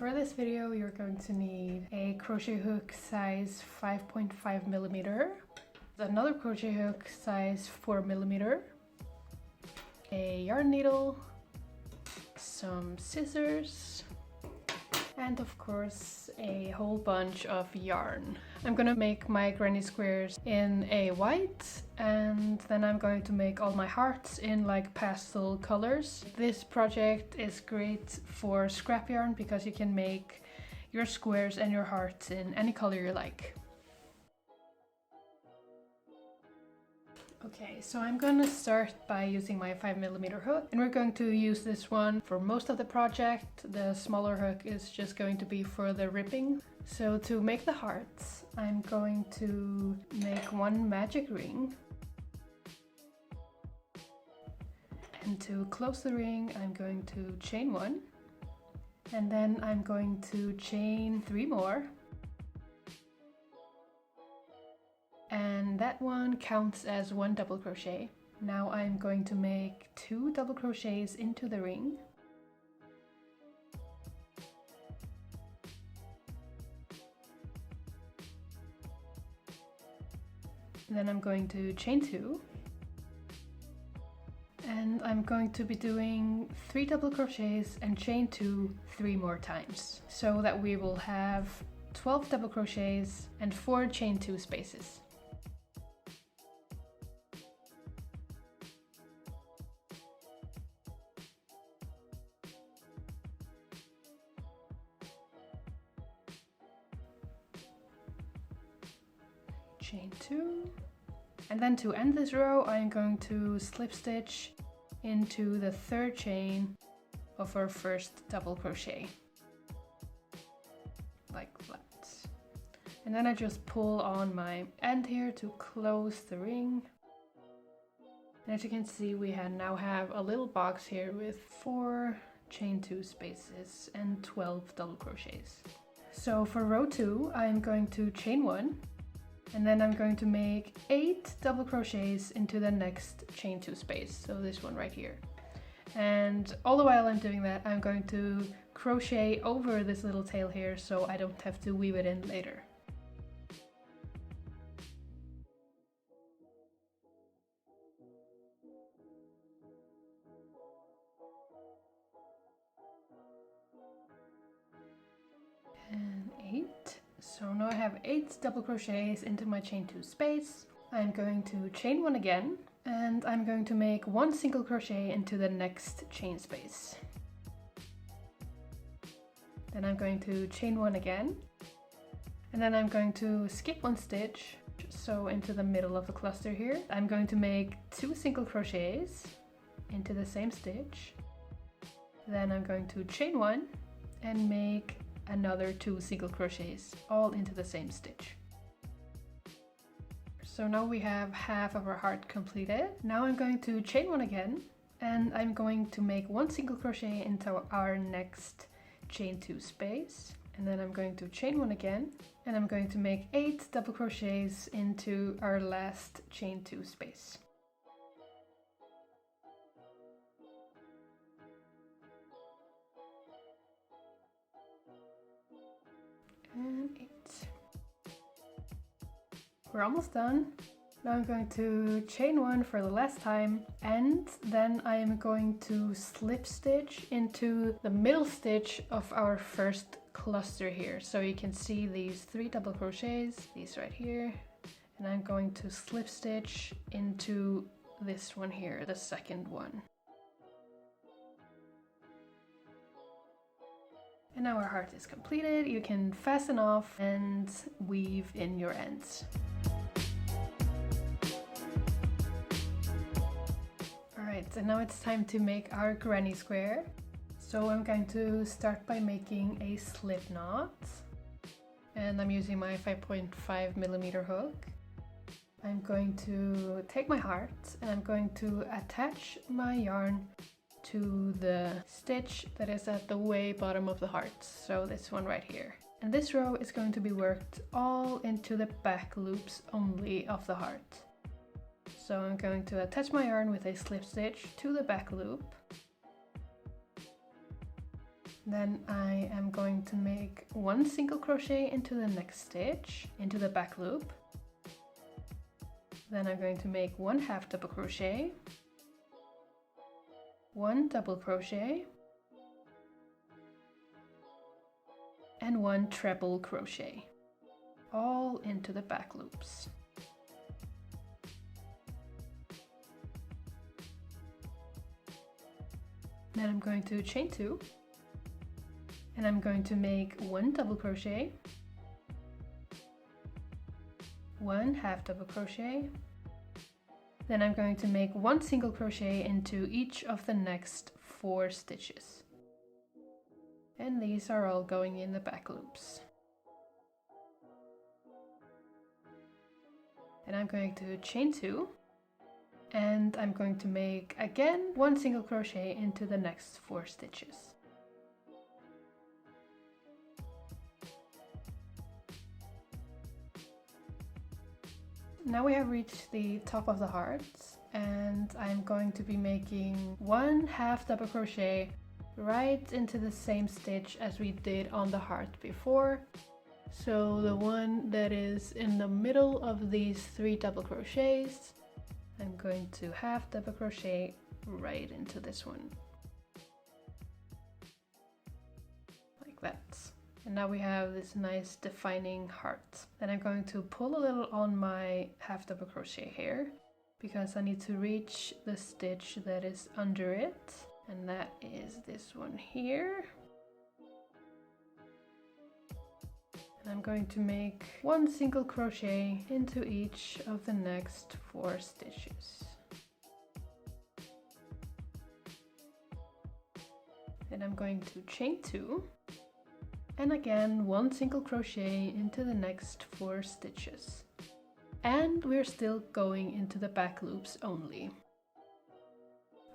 for this video you're going to need a crochet hook size 5.5 millimeter, another crochet hook size 4 millimeter, a yarn needle, some scissors, and of course a whole bunch of yarn. I'm gonna make my granny squares in a white, and then I'm going to make all my hearts in like pastel colors. This project is great for scrap yarn because you can make your squares and your hearts in any color you like. Okay, so I'm gonna start by using my 5mm hook, and we're going to use this one for most of the project. The smaller hook is just going to be for the ripping. So to make the hearts, I'm going to make one magic ring. And to close the ring, I'm going to chain one. And then I'm going to chain 3 more. And that one counts as 1 double crochet. Now I'm going to make 2 double crochets into the ring. And then I'm going to chain 2. And I'm going to be doing 3 double crochets and chain 2 3 more times, so that we will have 12 double crochets and 4 chain 2 spaces. Chain 2, and then to end this row I'm going to slip stitch into the 3rd chain of our first double crochet, like that. And then I just pull on my end here to close the ring. And as you can see, we now have a little box here with 4 chain 2 spaces and 12 double crochets. So for row 2 I'm going to chain 1. And then I'm going to make 8 double crochets into the next chain 2 space, so this one right here. And all the while I'm doing that, I'm going to crochet over this little tail here so I don't have to weave it in later. And 8. So now I have 8 double crochets into my chain 2 space. I'm going to chain 1 again, and I'm going to make 1 single crochet into the next chain space. Then I'm going to chain 1 again, and then I'm going to skip 1 stitch, so into the middle of the cluster here. I'm going to make 2 single crochets into the same stitch. Then I'm going to chain 1 and make another 2 single crochets all into the same stitch. So now we have half of our heart completed. Now I'm going to chain 1 again, and I'm going to make 1 single crochet into our next chain 2 space, and then I'm going to chain 1 again, and I'm going to make 8 double crochets into our last chain 2 space. And 8. We're almost done. Now I'm going to chain 1 for the last time, and then I am going to slip stitch into the middle stitch of our first cluster here. So you can see these 3 double crochets, these right here, and I'm going to slip stitch into this one here, the second one. And now our heart is completed. You can fasten off and weave in your ends. Alright, and now it's time to make our granny square. So I'm going to start by making a slip knot. And I'm using my 5.5mm hook. I'm going to take my heart and I'm going to attach my yarn to the stitch that is at the way bottom of the heart, so this one right here. And this row is going to be worked all into the back loops only of the heart. So I'm going to attach my yarn with a slip stitch to the back loop, Then I am going to make one single crochet into the next stitch, into the back loop. Then I'm going to make one half double crochet, one double crochet, and one treble crochet, all into the back loops. Then I'm going to chain 2, and I'm going to make one double crochet, one half double crochet, then I'm going to make one single crochet into each of the next 4 stitches. And these are all going in the back loops. And I'm going to chain 2, and I'm going to make again one single crochet into the next 4 stitches. Now we have reached the top of the heart, and I'm going to be making one half double crochet right into the same stitch as we did on the heart before. So the one that is in the middle of these 3 double crochets, I'm going to half double crochet right into this one. Like that. And now we have this nice defining heart. Then I'm going to pull a little on my half double crochet here, because I need to reach the stitch that is under it, and that is this one here. And I'm going to make one single crochet into each of the next 4 stitches. Then I'm going to chain 2. And again, one single crochet into the next 4 stitches. And we're still going into the back loops only.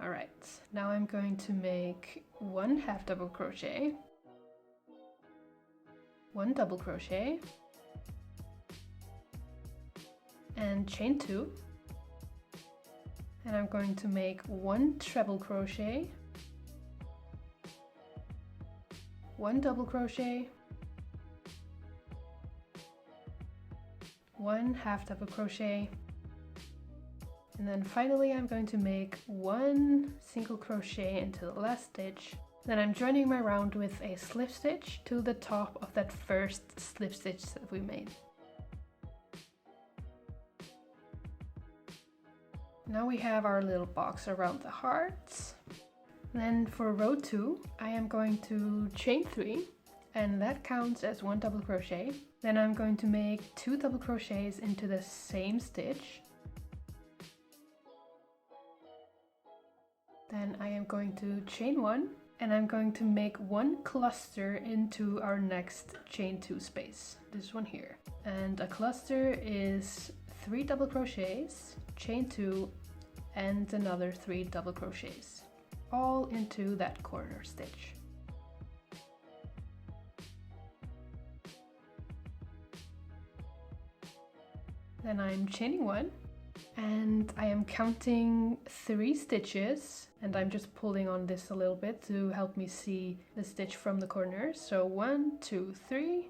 Alright, now I'm going to make one half double crochet, one double crochet, and chain 2. And I'm going to make one treble crochet, one double crochet, one half double crochet, and then finally I'm going to make one single crochet into the last stitch. Then I'm joining my round with a slip stitch to the top of that first slip stitch that we made. Now we have our little box around the hearts. Then for row 2, I am going to chain 3, and that counts as one double crochet. Then I'm going to make 2 double crochets into the same stitch. Then I am going to chain 1, and I'm going to make one cluster into our next chain 2 space, this one here. And a cluster is 3 double crochets, chain 2, and another 3 double crochets, all into that corner stitch. Then I'm chaining 1, and I am counting 3 stitches, and I'm just pulling on this a little bit to help me see the stitch from the corner. So 1, 2, 3,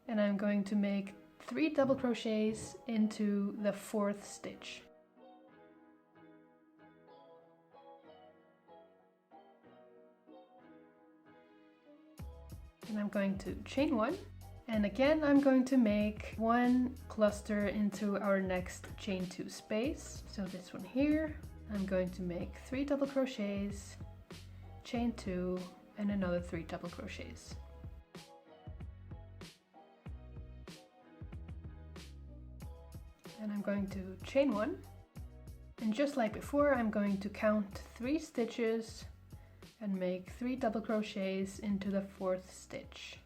and I'm going to make 3 double crochets into the 4th stitch. And I'm going to chain 1, and again I'm going to make one cluster into our next chain 2 space. So this one here, I'm going to make 3 double crochets, chain 2, and another 3 double crochets. And I'm going to chain 1, and just like before, I'm going to count 3 stitches and make 3 double crochets into the 4th stitch.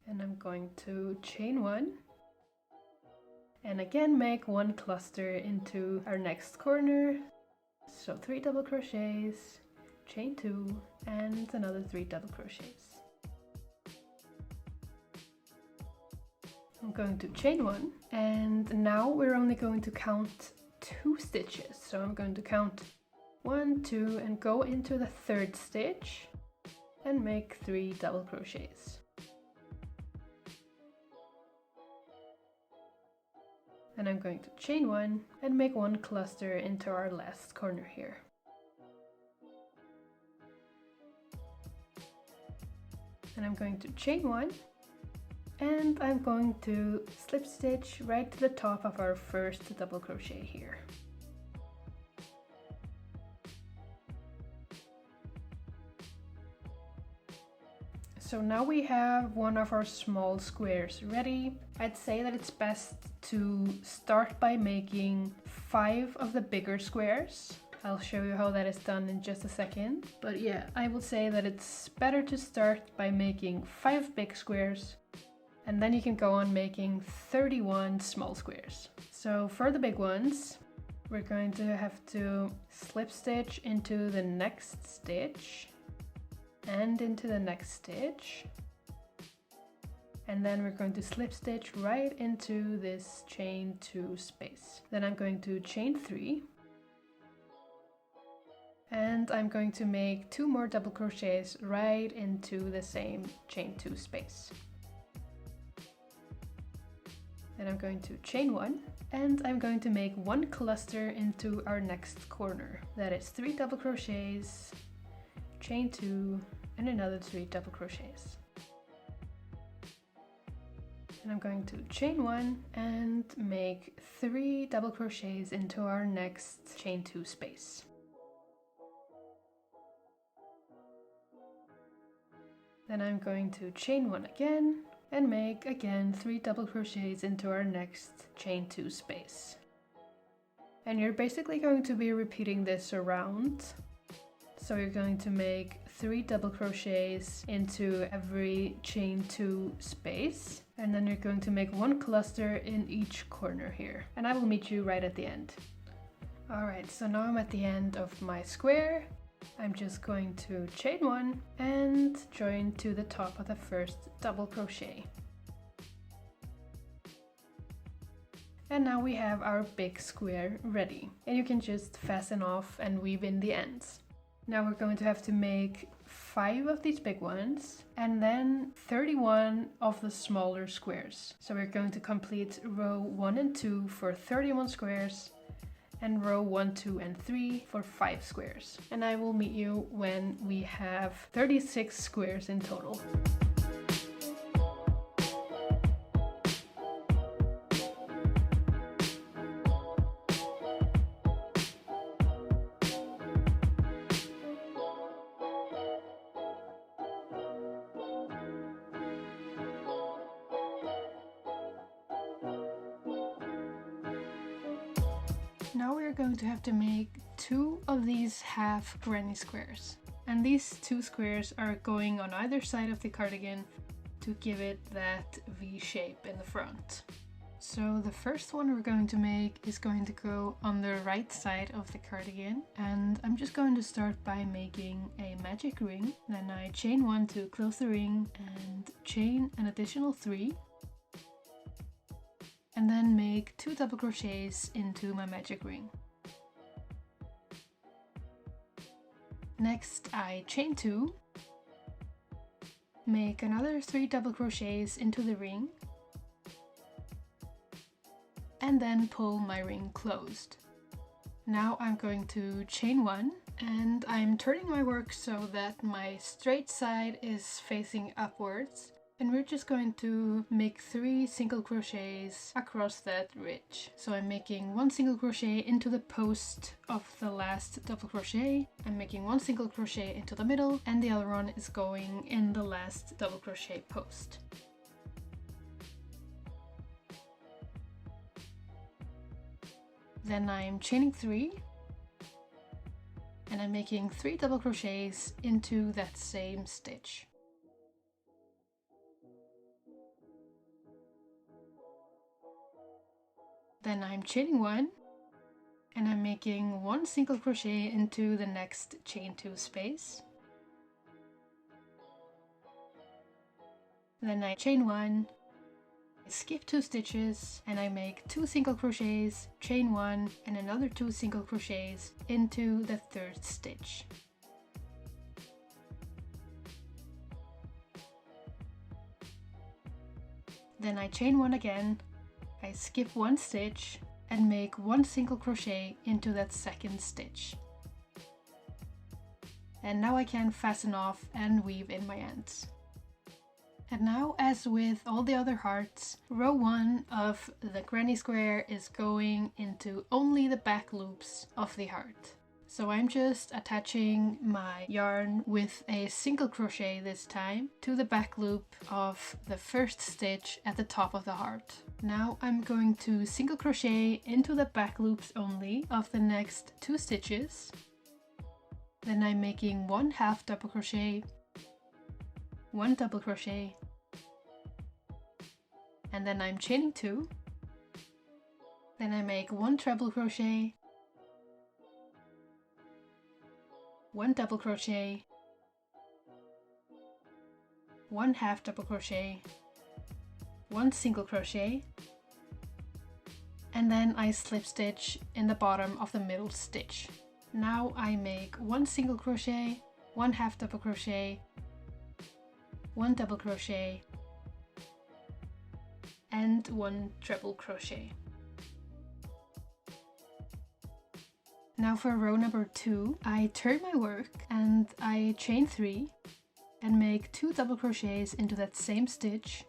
And I'm going to chain 1, and again make one cluster into our next corner. So 3 double crochets, chain 2, and another 3 double crochets. I'm going to chain 1, and now we're only going to count 2 stitches. So I'm going to count 1, 2, and go into the third stitch and make 3 double crochets. And I'm going to chain 1 and make 1 cluster into our last corner here. And I'm going to chain 1 and I'm going to slip stitch right to the top of our first double crochet here. So now we have one of our small squares ready. I'd say that it's best to start by making 5 of the bigger squares. I'll show you how that is done in just a second. But yeah, I would say that it's better to start by making 5 big squares, and then you can go on making 31 small squares. So for the big ones, we're going to have to slip stitch into the next stitch and into the next stitch, and then we're going to slip stitch right into this chain 2 space. Then I'm going to chain 3 and I'm going to make 2 more double crochets right into the same chain 2 space. Then I'm going to chain 1 and I'm going to make 1 cluster into our next corner. That is 3 double crochets, chain 2 and another 3 double crochets. And I'm going to chain 1 and make 3 double crochets into our next chain 2 space. Then I'm going to chain 1 again and make again 3 double crochets into our next chain 2 space. And you're basically going to be repeating this around. So you're going to make 3 double crochets into every chain 2 space, and then you're going to make 1 cluster in each corner here. And I will meet you right at the end. Alright, so now I'm at the end of my square. I'm just going to chain 1 and join to the top of the first double crochet. And now we have our big square ready, and you can just fasten off and weave in the ends. Now we're going to have to make 5 of these big ones and then 31 of the smaller squares. So we're going to complete row 1 and 2 for 31 squares and row 1, 2 and 3 for 5 squares. And I will meet you when we have 36 squares in total. Now we're going to have to make 2 of these half granny squares. And these 2 squares are going on either side of the cardigan to give it that V shape in the front. So the first one we're going to make is going to go on the right side of the cardigan, and I'm just going to start by making a magic ring. Then I chain 1 to close the ring and chain an additional 3. And then make 2 double crochets into my magic ring. Next I chain 2, make another 3 double crochets into the ring, and then pull my ring closed. Now I'm going to chain 1, and I'm turning my work so that my straight side is facing upwards. And we're just going to make 3 single crochets across that ridge. So I'm making 1 single crochet into the post of the last double crochet. I'm making 1 single crochet into the middle, and the other one is going in the last double crochet post. Then I'm chaining 3, and I'm making 3 double crochets into that same stitch. Then I'm chaining 1, and I'm making 1 single crochet into the next chain 2 space. Then I chain 1, skip 2 stitches and I make 2 single crochets, chain 1 and another 2 single crochets into the 3rd stitch. Then I chain 1 again, I skip 1 stitch and make 1 single crochet into that 2nd stitch. And now I can fasten off and weave in my ends. And now, as with all the other hearts, row 1 of the granny square is going into only the back loops of the heart. So I'm just attaching my yarn with a single crochet this time to the back loop of the 1st stitch at the top of the heart. Now I'm going to single crochet into the back loops only of the next 2 stitches. Then I'm making 1 half double crochet, 1 double crochet, and then I'm chaining 2. Then I make 1 treble crochet, 1 double crochet, 1 half double crochet, 1 single crochet, and then I slip stitch in the bottom of the middle stitch. Now I make 1 single crochet, 1 half double crochet, 1 double crochet, and 1 treble crochet. Now for row number 2, I turn my work and I chain 3 and make 2 double crochets into that same stitch.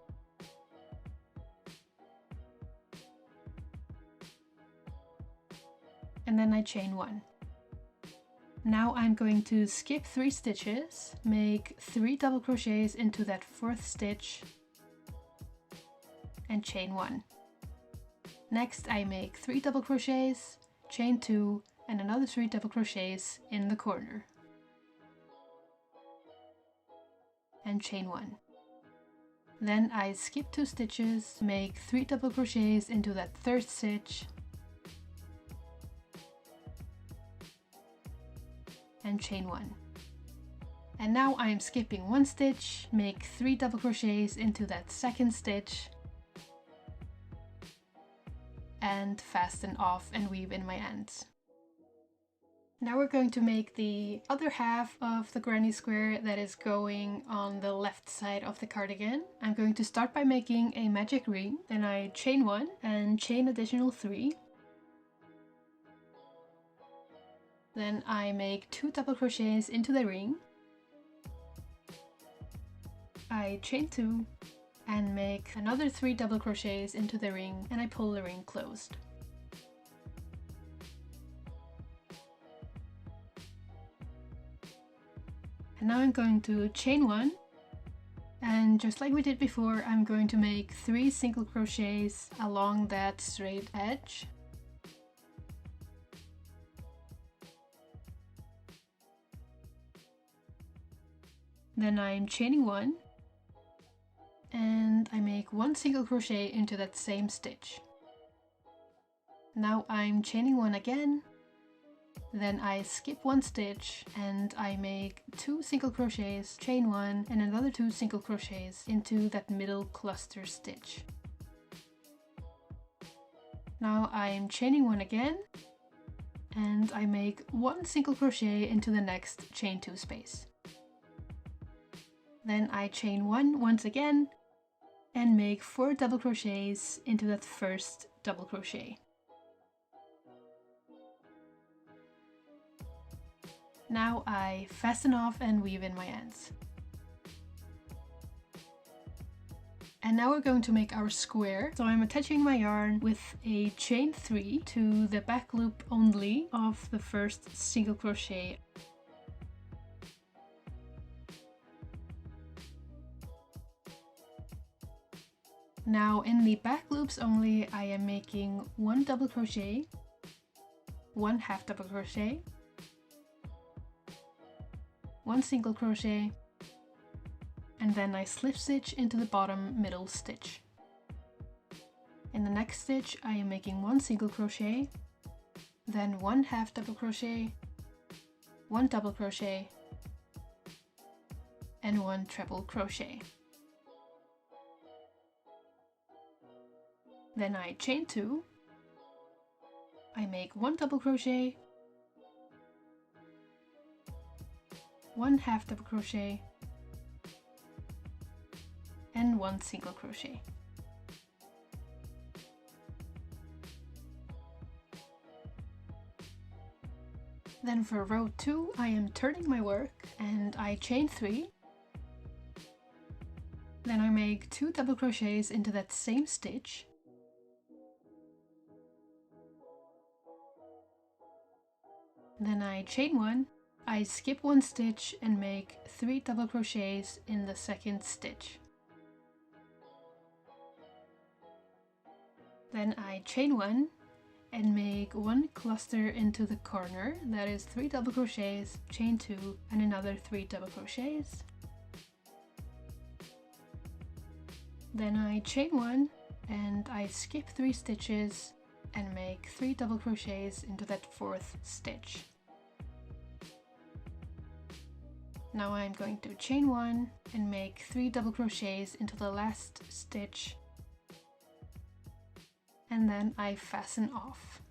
And then I chain 1. Now I'm going to skip 3 stitches, make 3 double crochets into that 4th stitch and chain 1. Next I make 3 double crochets, chain 2 and another 3 double crochets in the corner and chain 1. Then I skip 2 stitches, make 3 double crochets into that 3rd stitch and chain 1. And now I am skipping 1 stitch, make 3 double crochets into that 2nd stitch and fasten off and weave in my ends. Now we're going to make the other half of the granny square that is going on the left side of the cardigan. I'm going to start by making a magic ring, then I chain 1 and chain additional 3. Then I make 2 double crochets into the ring. I chain 2 and make another 3 double crochets into the ring and I pull the ring closed. And now I'm going to chain 1 and just like we did before, I'm going to make 3 single crochets along that straight edge. Then I'm chaining 1 and I make 1 single crochet into that same stitch. Now I'm chaining 1 again, then I skip 1 stitch and I make 2 single crochets, chain 1 and another 2 single crochets into that middle cluster stitch. Now I'm chaining 1 again and I make 1 single crochet into the next chain 2 space. Then I chain 1 once again and make 4 double crochets into that first double crochet. Now I fasten off and weave in my ends. And now we're going to make our square. So I'm attaching my yarn with a chain 3 to the back loop only of the first single crochet. Now in the back loops only, I am making 1 double crochet, 1 half double crochet, 1 single crochet, and then I slip stitch into the bottom middle stitch. In the next stitch I am making 1 single crochet, then 1 half double crochet, 1 double crochet, and 1 treble crochet. Then I chain 2, I make 1 double crochet, 1 half double crochet, and 1 single crochet. Then for row 2 I am turning my work and I chain 3. Then I make 2 double crochets into that same stitch. Then I chain 1, I skip 1 stitch and make 3 double crochets in the second stitch. Then I chain 1 and make 1 cluster into the corner, that is 3 double crochets, chain 2 and another 3 double crochets. Then I chain 1 and I skip 3 stitches and make 3 double crochets into that 4th stitch. Now I'm going to chain 1 and make 3 double crochets into the last stitch, and then I fasten off.